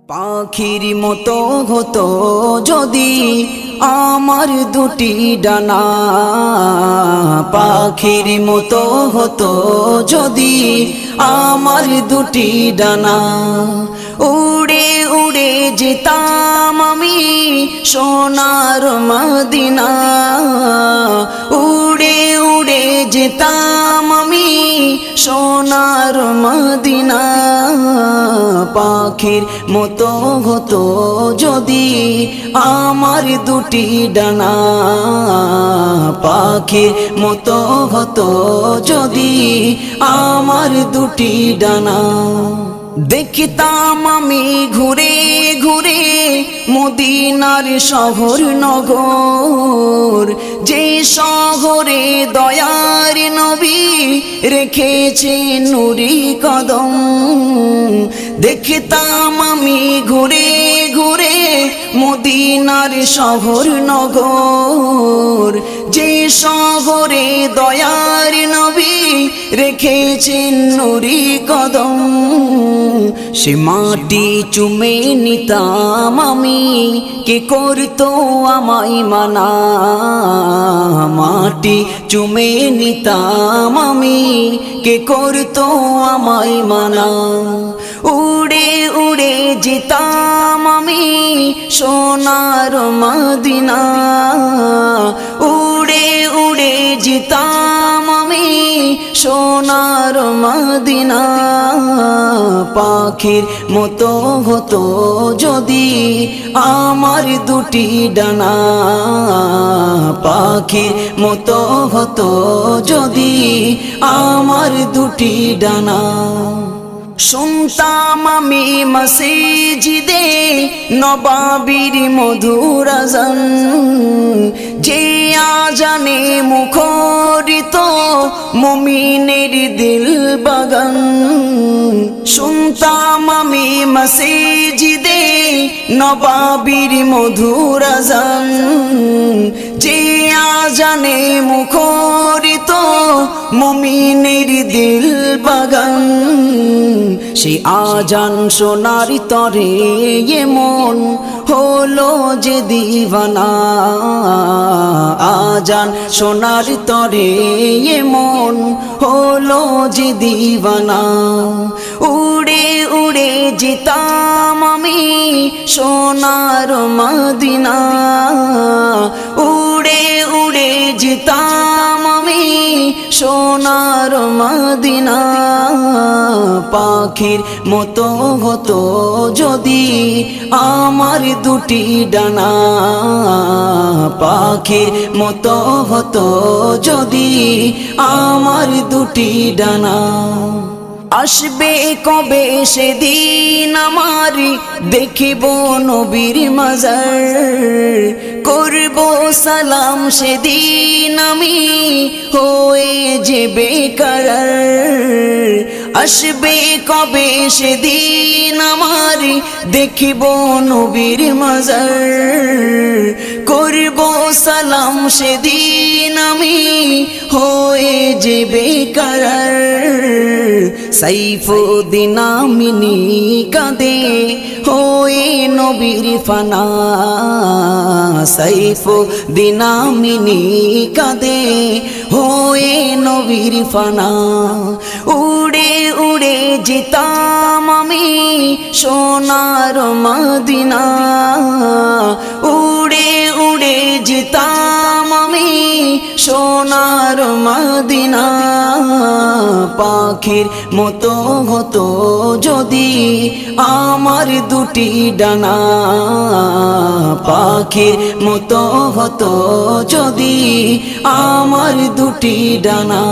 পাখির মতো হতো যদি আমার দুটি ডানা, পাখির মতো হতো যদি আমার দুটি ডানা। উড়ে উড়ে যেতাম আমি সোনার মদিনা, উড়ে উড়ে যেতাম আমি সোনার মদিনা। পাখির মতো হতো যদি আমার দুটি ডানা, পাখির মতো হতো যদি আমার দুটি ডানা। দেখিতাম আমি ঘুরে ঘুরে মদিনার শহর নগর, যে শহরে দয়ার নবী রেখেছে নুরি কদম। দেখিতাম আমি ঘুরে ঘুরে মদিনার শহর নগর, যে শহরে দয়ার নবী রেখেছেন নুরি কদম। সে মাটি চুমে নিতাম আমি, কে করতো আমায় মানা। মাটি চুমে নিতাম আমি, কে করতো আমায় মানা। উড়ে উড়ে যেতাম আমি সোনার মদিনা, উড়ে উড়ে যেতাম আমি সোনার মদিনা। পাখির মতো হতো যদি আমার দুটি ডানা, পাখির মতো হতো যদি আমার দুটি ডানা। শুনতাম আমি মসজিদে নবাবির মধুর আযান, যে আযানে মুখরিত মুমিনের দিল বাগান। শুনতাম আমি মসজিদে নবাবির মধুর আযান, যে আযানে মুখরিত মুমিনের দিল বাগান। সে আজান শোনার তরে এমন হলো যে দিওয়ানা, আজান শোনার তরে এমন হলো যে দিওয়ানা। উড়ে উড়ে যেতাম আমি সোনার মদিনা, উড়ে উড়ে যেতাম আমি সোনার মদিনা। পাখির মতো হতো যদি আমার দুটি ডানা, পাখির মতো হতো যদি আমার দুটি ডানা। আসবে কবে সেদিন আমার দেখিব নবীর মাজার, করব সালাম সেদিন আমি হয়ে যে বেকরার। আসবে কবে সেদিন আমার দেখিব নবীর মাজার, করব সালাম সেদিন আমি হয়ে যে বেকরার। সাইফুদ্দিন আমিনী কাঁদে হয়ে নবীর ফানা, সাইফুদ্দিন আমিনী কাঁদে হয়ে নবীর ফানা। উড়ে উড়ে যেতাম আমি সোনার মদিনা, উড়ে উড়ে যেতাম আমি সোনার মদিনা। পাখির মতো হতো যদি আমার দুটি ডানা, পাখির মতো হতো যদি আমার দুটি ডানা।